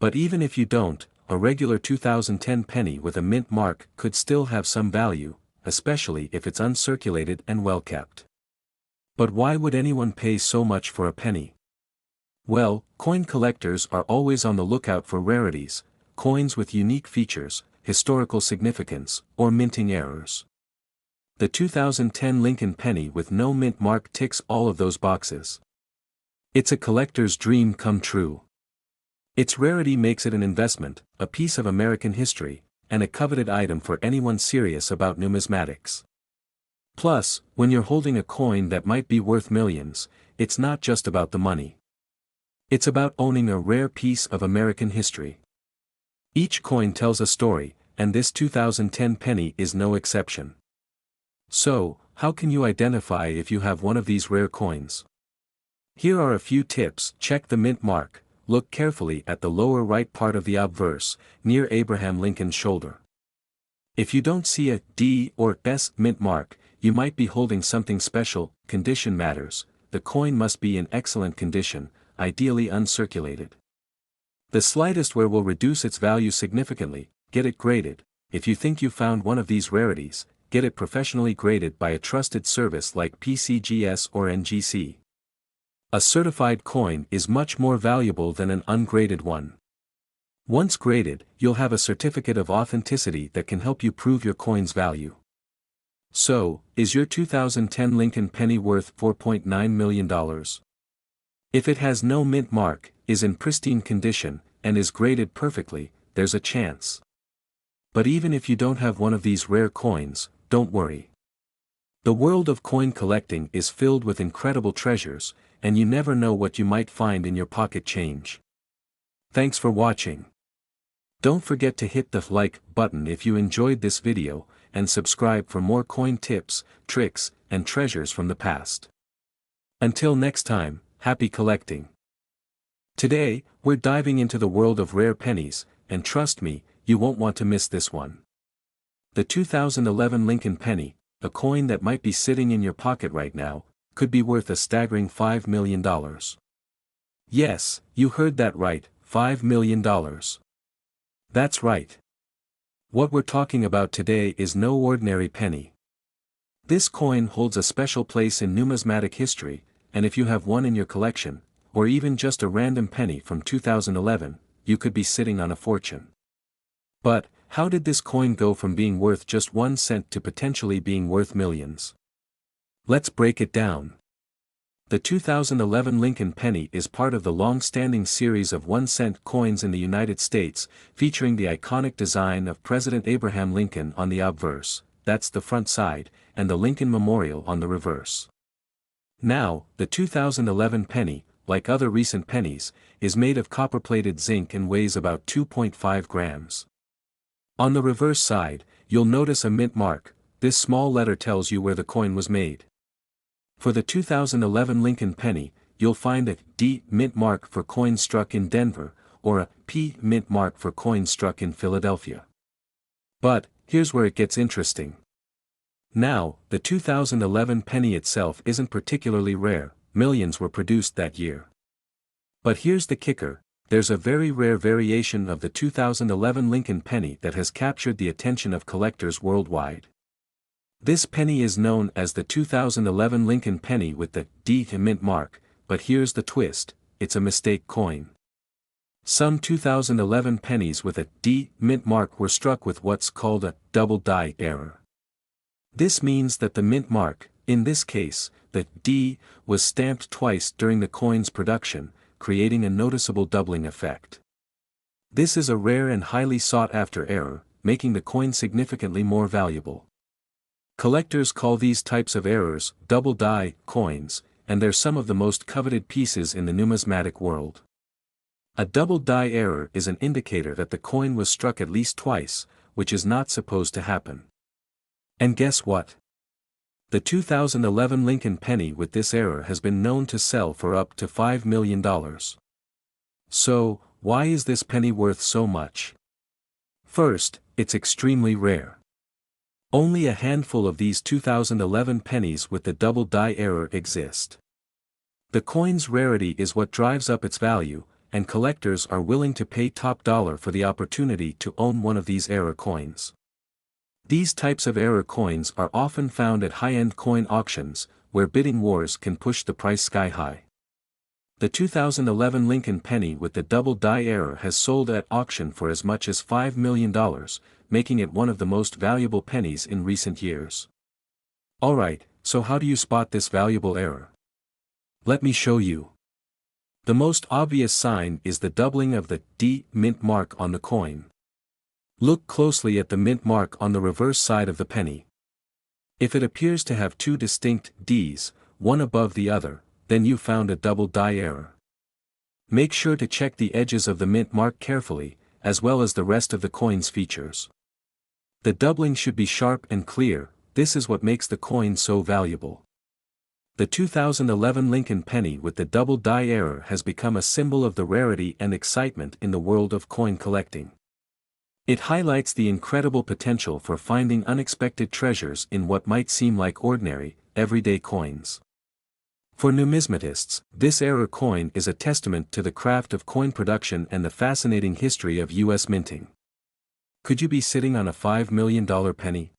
But even if you don't, a regular 2010 penny with a mint mark could still have some value, especially if it's uncirculated and well kept. But why would anyone pay so much for a penny? Well, coin collectors are always on the lookout for rarities, coins with unique features, historical significance, or minting errors. The 2010 Lincoln penny with no mint mark ticks all of those boxes. It's a collector's dream come true. Its rarity makes it an investment, a piece of American history, and a coveted item for anyone serious about numismatics. Plus, when you're holding a coin that might be worth millions, it's not just about the money. It's about owning a rare piece of American history. Each coin tells a story, and this 2010 penny is no exception. So, how can you identify if you have one of these rare coins? Here are a few tips. Check the mint mark. Look carefully at the lower right part of the obverse, near Abraham Lincoln's shoulder. If you don't see a D or S mint mark, you might be holding something special. Condition matters. The coin must be in excellent condition, ideally uncirculated. The slightest wear will reduce its value significantly. Get it graded. If you think you found one of these rarities, get it professionally graded by a trusted service like PCGS or NGC. A certified coin is much more valuable than an ungraded one. Once graded, you'll have a certificate of authenticity that can help you prove your coin's value. So, is your 2010 Lincoln penny worth $4.9 million? If it has no mint mark, is in pristine condition, and is graded perfectly, there's a chance. But even if you don't have one of these rare coins, don't worry. The world of coin collecting is filled with incredible treasures, and you never know what you might find in your pocket change. Thanks for watching. Don't forget to hit the like button if you enjoyed this video, and subscribe for more coin tips, tricks, and treasures from the past. Until next time, happy collecting. Today, we're diving into the world of rare pennies, and trust me, you won't want to miss this one. The 2011 Lincoln penny, a coin that might be sitting in your pocket right now, could be worth a staggering $5 million. Yes, you heard that right, $5 million. That's right. What we're talking about today is no ordinary penny. This coin holds a special place in numismatic history, and if you have one in your collection, or even just a random penny from 2011, you could be sitting on a fortune. But, how did this coin go from being worth just 1 cent to potentially being worth millions? Let's break it down. The 2011 Lincoln penny is part of the long-standing series of 1-cent coins in the United States, featuring the iconic design of President Abraham Lincoln on the obverse, that's the front side, and the Lincoln Memorial on the reverse. Now, the 2011 penny, like other recent pennies, is made of copper-plated zinc and weighs about 2.5 grams. On the reverse side, you'll notice a mint mark. This small letter tells you where the coin was made. For the 2011 Lincoln penny, you'll find a D mint mark for coins struck in Denver, or a P mint mark for coins struck in Philadelphia. But, here's where it gets interesting. Now, the 2011 penny itself isn't particularly rare, millions were produced that year. But here's the kicker, there's a very rare variation of the 2011 Lincoln penny that has captured the attention of collectors worldwide. This penny is known as the 2011 Lincoln penny with the D mint mark, but here's the twist, it's a mistake coin. Some 2011 pennies with a D mint mark were struck with what's called a double die error. This means that the mint mark, in this case, the D, was stamped twice during the coin's production, creating a noticeable doubling effect. This is a rare and highly sought-after error, making the coin significantly more valuable. Collectors call these types of errors double die coins, and they're some of the most coveted pieces in the numismatic world. A double die error is an indicator that the coin was struck at least twice, which is not supposed to happen. And guess what? The 2011 Lincoln penny with this error has been known to sell for up to $5 million. So, why is this penny worth so much? First, it's extremely rare. Only a handful of these 2011 pennies with the double die error exist. The coin's rarity is what drives up its value, and collectors are willing to pay top dollar for the opportunity to own one of these error coins. These types of error coins are often found at high-end coin auctions, where bidding wars can push the price sky high. The 2011 Lincoln penny with the double die error has sold at auction for as much as $5 million, making it one of the most valuable pennies in recent years. Alright, so how do you spot this valuable error? Let me show you. The most obvious sign is the doubling of the D mint mark on the coin. Look closely at the mint mark on the reverse side of the penny. If it appears to have two distinct Ds, one above the other, then you found a double die error. Make sure to check the edges of the mint mark carefully, as well as the rest of the coin's features. The doubling should be sharp and clear, this is what makes the coin so valuable. The 2011 Lincoln penny with the double die error has become a symbol of the rarity and excitement in the world of coin collecting. It highlights the incredible potential for finding unexpected treasures in what might seem like ordinary, everyday coins. For numismatists, this error coin is a testament to the craft of coin production and the fascinating history of U.S. minting. Could you be sitting on a $5 million penny?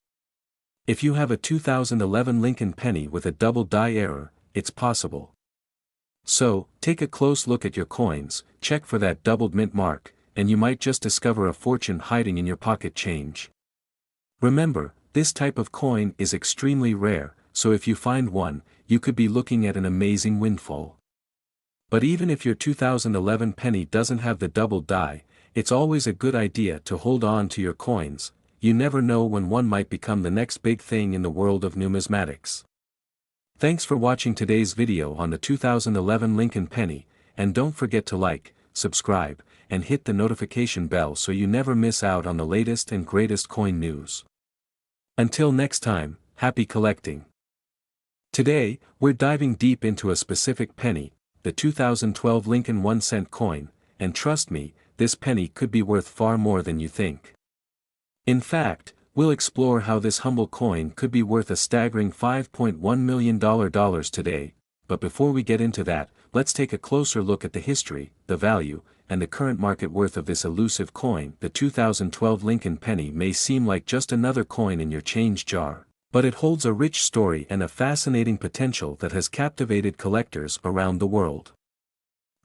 If you have a 2011 Lincoln penny with a double die error, it's possible. So, take a close look at your coins, check for that doubled mint mark, and you might just discover a fortune hiding in your pocket change. Remember, this type of coin is extremely rare, so if you find one, you could be looking at an amazing windfall. But even if your 2011 penny doesn't have the double die, it's always a good idea to hold on to your coins, you never know when one might become the next big thing in the world of numismatics. Thanks for watching today's video on the 2011 Lincoln penny, and don't forget to like, subscribe, and hit the notification bell so you never miss out on the latest and greatest coin news. Until next time, happy collecting! Today, we're diving deep into a specific penny, the 2012 Lincoln 1-cent coin, and trust me, this penny could be worth far more than you think. In fact, we'll explore how this humble coin could be worth a staggering $5.1 million today, but before we get into that, let's take a closer look at the history, the value, and the current market worth of this elusive coin. The 2012 Lincoln penny may seem like just another coin in your change jar, but it holds a rich story and a fascinating potential that has captivated collectors around the world.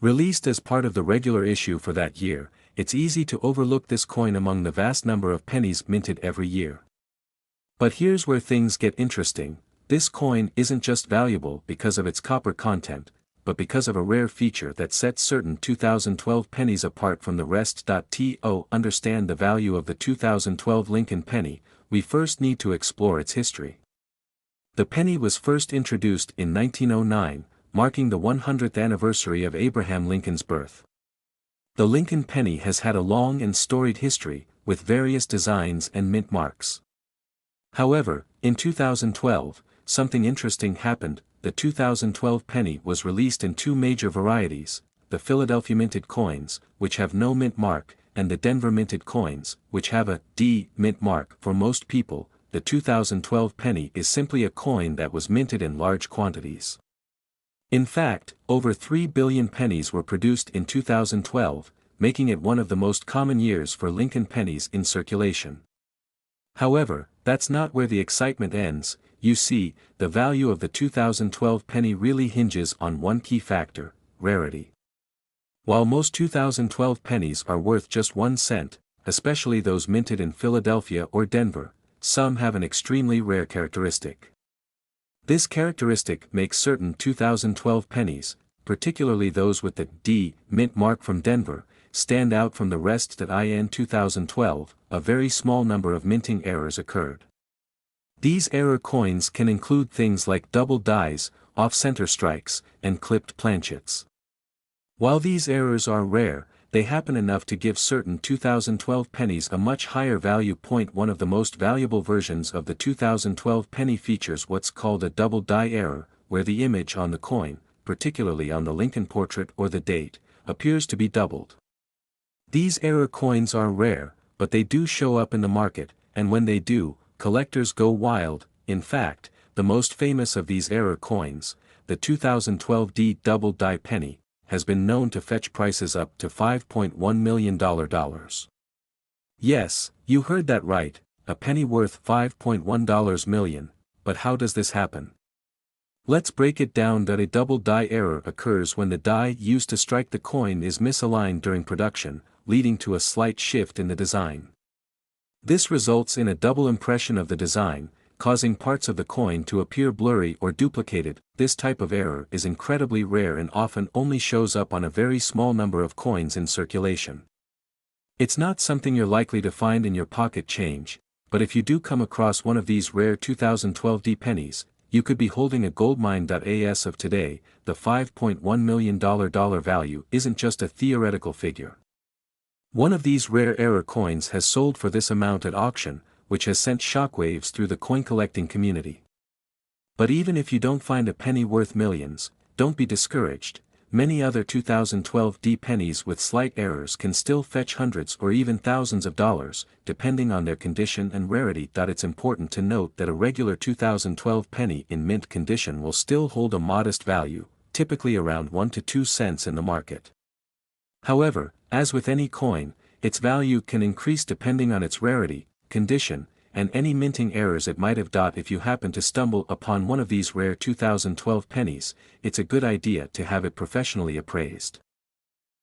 Released as part of the regular issue for that year, it's easy to overlook this coin among the vast number of pennies minted every year. But here's where things get interesting: this coin isn't just valuable because of its copper content, but because of a rare feature that sets certain 2012 pennies apart from the rest. To understand the value of the 2012 Lincoln penny, we first need to explore its history. The penny was first introduced in 1909, marking the 100th anniversary of Abraham Lincoln's birth. The Lincoln penny has had a long and storied history, with various designs and mint marks. However, in 2012, something interesting happened. The 2012 penny was released in two major varieties: the Philadelphia minted coins, which have no mint mark, and the Denver minted coins, which have a D mint mark. For most people, the 2012 penny is simply a coin that was minted in large quantities. In fact, over 3 billion pennies were produced in 2012, making it one of the most common years for Lincoln pennies in circulation. However, that's not where the excitement ends. You see, the value of the 2012 penny really hinges on one key factor: rarity. While most 2012 pennies are worth just 1 cent, especially those minted in Philadelphia or Denver, some have an extremely rare characteristic. This characteristic makes certain 2012 pennies, particularly those with the D mint mark from Denver, stand out from the rest. In 2012, a very small number of minting errors occurred. These error coins can include things like doubled dies, off-center strikes, and clipped planchets. While these errors are rare, they happen enough to give certain 2012 pennies a much higher value. One of the most valuable versions of the 2012 penny features what's called a doubled die error, where the image on the coin, particularly on the Lincoln portrait or the date, appears to be doubled. These error coins are rare, but they do show up in the market, and when they do, collectors go wild. In fact, the most famous of these error coins, the 2012 D doubled die penny, has been known to fetch prices up to $5.1 million. Yes, you heard that right, a penny worth $5.1 million, but how does this happen? Let's break it down. A doubled die error occurs when the die used to strike the coin is misaligned during production, leading to a slight shift in the design. This results in a double impression of the design, causing parts of the coin to appear blurry or duplicated. This type of error is incredibly rare and often only shows up on a very small number of coins in circulation. It's not something you're likely to find in your pocket change, but if you do come across one of these rare 2012 D pennies, you could be holding a goldmine. As of today, the $5.1 million value isn't just a theoretical figure. One of these rare error coins has sold for this amount at auction, which has sent shockwaves through the coin collecting community. But even if you don't find a penny worth millions, don't be discouraged. Many other 2012 D pennies with slight errors can still fetch hundreds or even thousands of dollars, depending on their condition and rarity. It's important to note that a regular 2012 penny in mint condition will still hold a modest value, typically around 1 to 2 cents in the market. However, as with any coin, its value can increase depending on its rarity, condition, and any minting errors it might have. If you happen to stumble upon one of these rare 2012 pennies, it's a good idea to have it professionally appraised.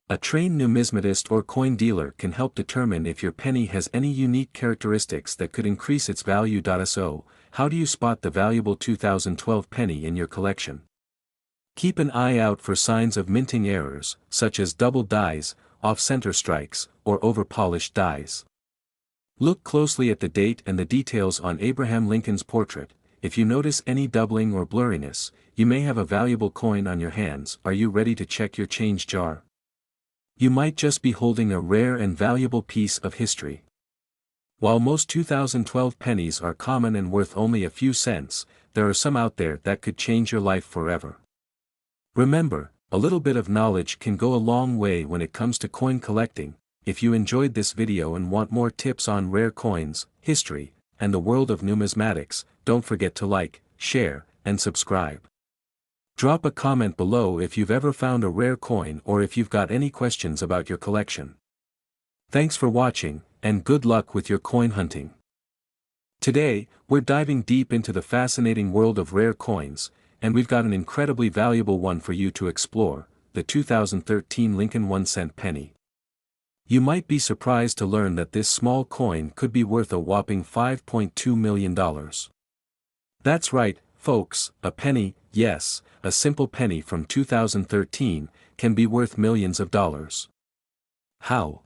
A trained numismatist or coin dealer can help determine if your penny has any unique characteristics that could increase its value. So, how do you spot the valuable 2012 penny in your collection? Keep an eye out for signs of minting errors, such as doubled dies, off-center strikes, or over-polished dies. Look closely at the date and the details on Abraham Lincoln's portrait. If you notice any doubling or blurriness, you may have a valuable coin on your hands. Are you ready to check your change jar? You might just be holding a rare and valuable piece of history. While most 2012 pennies are common and worth only a few cents, there are some out there that could change your life forever. Remember, a little bit of knowledge can go a long way when it comes to coin collecting. If you enjoyed this video and want more tips on rare coins, history, and the world of numismatics, don't forget to like, share, and subscribe. Drop a comment below if you've ever found a rare coin or if you've got any questions about your collection. Thanks for watching, and good luck with your coin hunting. Today, we're diving deep into the fascinating world of rare coins, and we've got an incredibly valuable one for you to explore, the 2013 Lincoln 1-cent penny. You might be surprised to learn that this small coin could be worth a whopping $5.2 million. That's right, folks, a penny, yes, a simple penny from 2013, can be worth millions of dollars. How?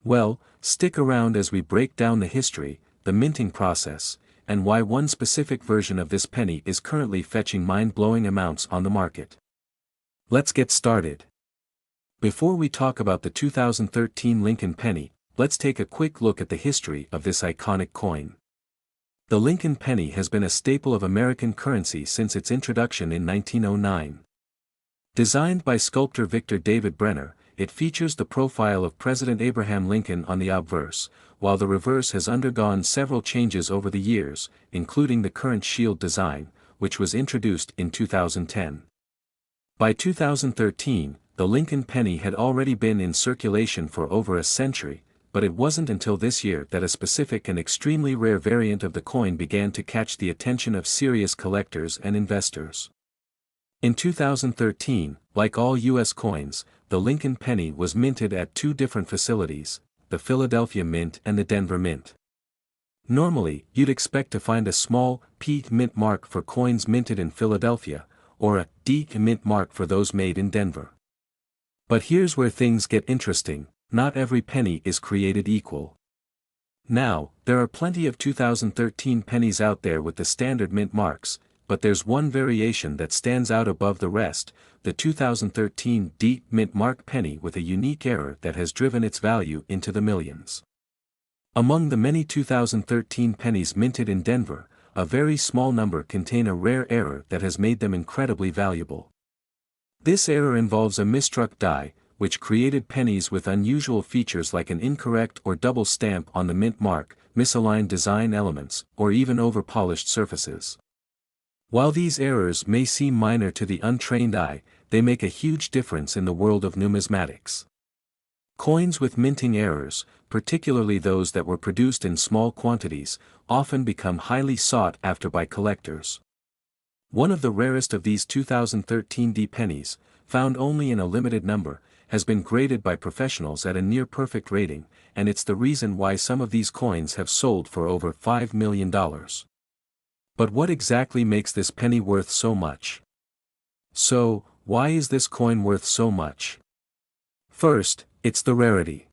Well, stick around as we break down the history, the minting process, and why one specific version of this penny is currently fetching mind-blowing amounts on the market. Let's get started. Before we talk about the 2013 Lincoln penny, let's take a quick look at the history of this iconic coin. The Lincoln penny has been a staple of American currency since its introduction in 1909. Designed by sculptor Victor David Brenner, it features the profile of President Abraham Lincoln on the obverse, while the reverse has undergone several changes over the years, including the current shield design, which was introduced in 2010. By 2013, the Lincoln penny had already been in circulation for over a century, but it wasn't until this year that a specific and extremely rare variant of the coin began to catch the attention of serious collectors and investors. In 2013, like all U.S. coins, the Lincoln penny was minted at two different facilities, the Philadelphia Mint and the Denver Mint. Normally, you'd expect to find a small P mint mark for coins minted in Philadelphia, or a D mint mark for those made in Denver. But here's where things get interesting, not every penny is created equal. Now, there are plenty of 2013 pennies out there with the standard mint marks, but there's one variation that stands out above the rest, the 2013 D mint mark penny with a unique error that has driven its value into the millions. Among the many 2013 pennies minted in Denver, a very small number contain a rare error that has made them incredibly valuable. This error involves a misstruck die, which created pennies with unusual features like an incorrect or double stamp on the mint mark, misaligned design elements, or even over-polished surfaces. While these errors may seem minor to the untrained eye, they make a huge difference in the world of numismatics. Coins with minting errors, particularly those that were produced in small quantities, often become highly sought after by collectors. One of the rarest of these 2013 D pennies, found only in a limited number, has been graded by professionals at a near-perfect rating, and it's the reason why some of these coins have sold for over $5 million. But what exactly makes this penny worth so much? So, why is this coin worth so much? First, it's the rarity.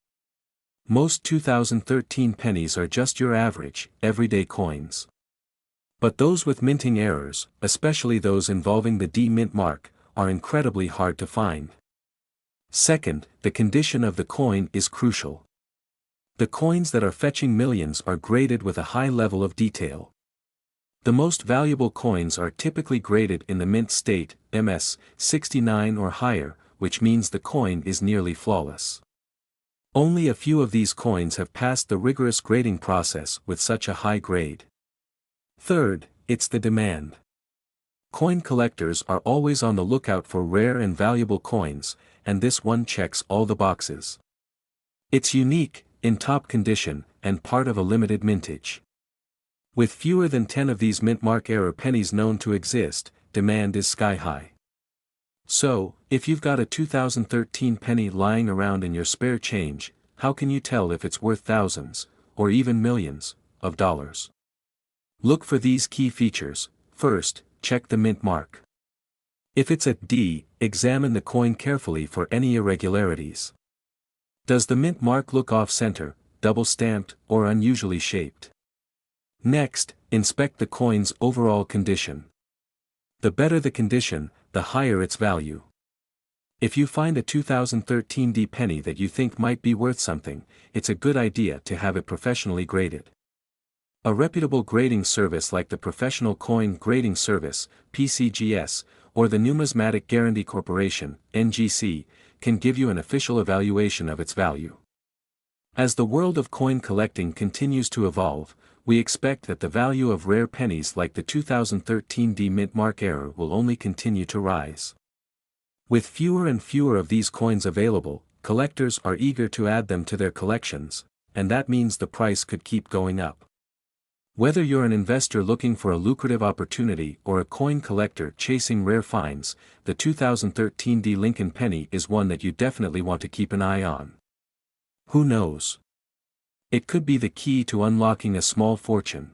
Most 2013 pennies are just your average, everyday coins. But those with minting errors, especially those involving the D mint mark, are incredibly hard to find. Second, the condition of the coin is crucial. The coins that are fetching millions are graded with a high level of detail. The most valuable coins are typically graded in the mint state, MS 69 or higher, which means the coin is nearly flawless. Only a few of these coins have passed the rigorous grading process with such a high grade. Third, it's the demand. Coin collectors are always on the lookout for rare and valuable coins, and this one checks all the boxes. It's unique, in top condition, and part of a limited mintage. With fewer than 10 of these mint mark error pennies known to exist, demand is sky high. So, if you've got a 2013 penny lying around in your spare change, how can you tell if it's worth thousands, or even millions, of dollars? Look for these key features. First, check the mint mark. If it's a D, examine the coin carefully for any irregularities. Does the mint mark look off-center, double-stamped, or unusually shaped? Next, inspect the coin's overall condition. The better the condition, the higher its value. If you find a 2013 D penny that you think might be worth something, it's a good idea to have it professionally graded. A reputable grading service like the Professional Coin Grading Service, PCGS, or the Numismatic Guarantee Corporation, NGC, can give you an official evaluation of its value. As the world of coin collecting continues to evolve, we expect that the value of rare pennies like the 2013 D Mint Mark Error will only continue to rise. With fewer and fewer of these coins available, collectors are eager to add them to their collections, and that means the price could keep going up. Whether you're an investor looking for a lucrative opportunity or a coin collector chasing rare finds, the 2013 D Lincoln penny is one that you definitely want to keep an eye on. Who knows? It could be the key to unlocking a small fortune.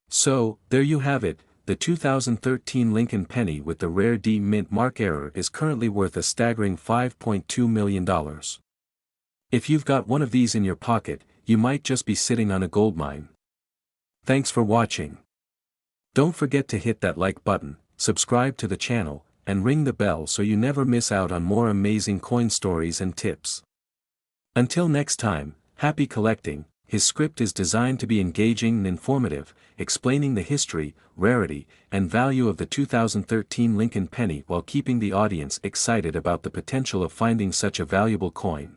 So, there you have it, the 2013 Lincoln penny with the rare D Mint Mark Error is currently worth a staggering $5.2 million. If you've got one of these in your pocket, you might just be sitting on a goldmine. Thanks for watching. Don't forget to hit that like button, subscribe to the channel, and ring the bell so you never miss out on more amazing coin stories and tips. Until next time, happy collecting. His script is designed to be engaging and informative, explaining the history, rarity, and value of the 2013 Lincoln penny while keeping the audience excited about the potential of finding such a valuable coin.